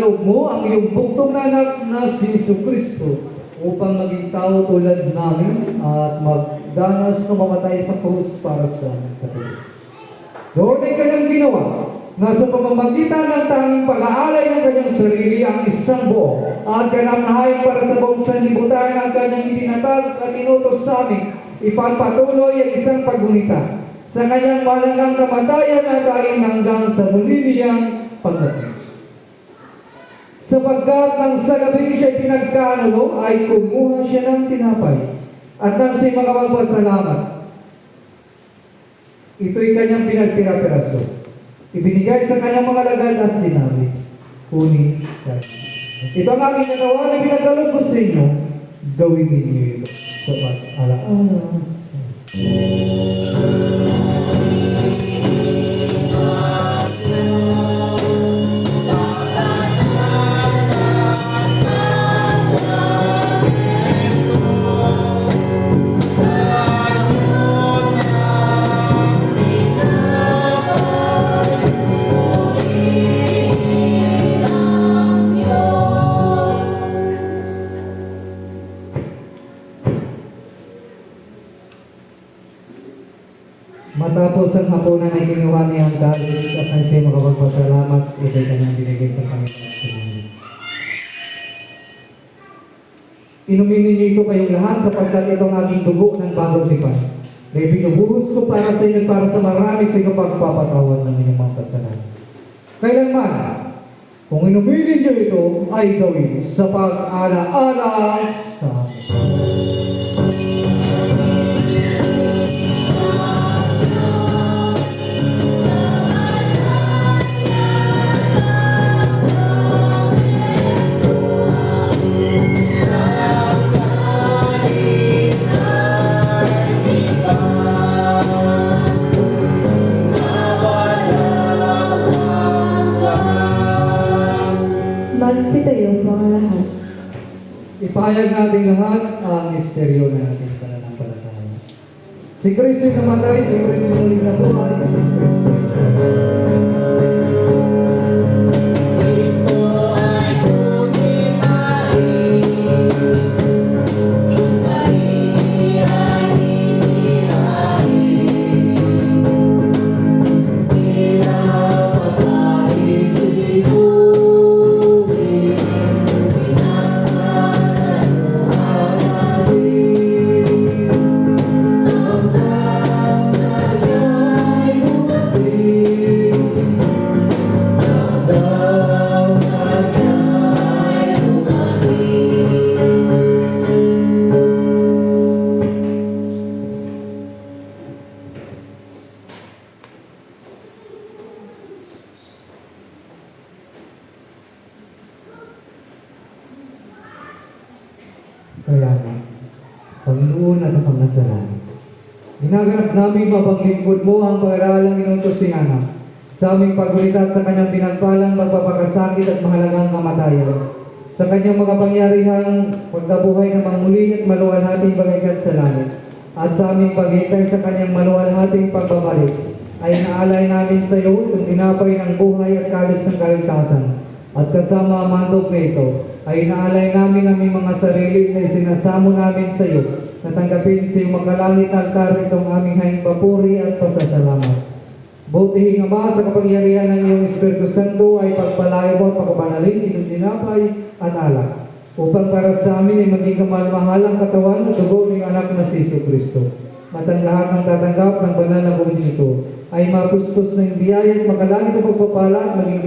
ipinaloob mo ang iyong buktong na anak na si Jesucristo upang maging tao tulad namin at magdanas na mamatay sa krus para sa katuloy. Doon ay kanyang ginawa na sa pamamagitan ng tanging pag-aalay ng kanyang sarili ang isang buo at kanamnahay para sa buong sanlibutan ang kanyang itinatag at inutos sa amin ipagpatuloy ang isang paggunita sa kanyang malagang kamatayan at dahil hanggang sa muli niyang pagdating. Sapagkat nang sa gabing siya pinagkanulo ay kumuha siya ng tinapay at nang siya makapagpasalamat, ito'y kanyang pinagpira-piraso. Ibinigay sa kanyang mga lagad at sinabi, kunin kayo. Ito ang aking katawan na pinagkaloob ko sa inyo, gawin ninyo ito sa pag-alaala. Matapos ang hapunan ay ginawa niya ang dalit at ang siya makapagpasalamat, ito'y kanyang binigay sa Panginoon. Inumin ninyo ito kayong lahat sapagkat itong aking dugo ng bagong tipan. Dahil binubuhos ko para sa inyo at para sa marami sa inyong pagpapatawad ng inyong mga kasalanan. Kailanman, kung inumin ninyo ito, ay gawin sa pag-ala-ala sa akin. Magsitayo mga lahat. Ipahayag natin lahat ang misteryo na ating pananampalataya. Si Kristo'y namatay, si Kristo'y muling nabuhay, si Kristo. Kaya nga, Panginoon at ang Pangasinan, ginaganap namin mapaglingkod mo ang pag-aaralang inutos ni Anak sa aming paggulitat sa kanyang pinagpalang magpapakasakit at mahalagang kamatayan, sa kanyang makapangyarihang pagkabuhay na mangmuli at maluwalhating bagaykat sa langit, at sa aming paghintay sa kanyang maluwalhating pagbabalik, ay naalay namin sa iyo itong tinapay ng buhay at kalis ng kaligtasan, at kasama ang mandog na ito, ay naalay namin ang aming mga sarili na isinasamo namin sa iyo na tanggapin sa iyong makalangit na altar itong aming haing papuri at pasasalamat. Butihing Ama, sa kapangyarihan ng iyong Espiritu Santo ay pagpalayo mo at pagkabanalin itong tinapay at alak upang para sa amin ay maging kamalmahalang katawan at dugo ng anak na si Jesucristo. At ang lahat ng tatanggap ng banal na buhay nito ay mapustos ng biyaya at makalangit na pagpapala at maging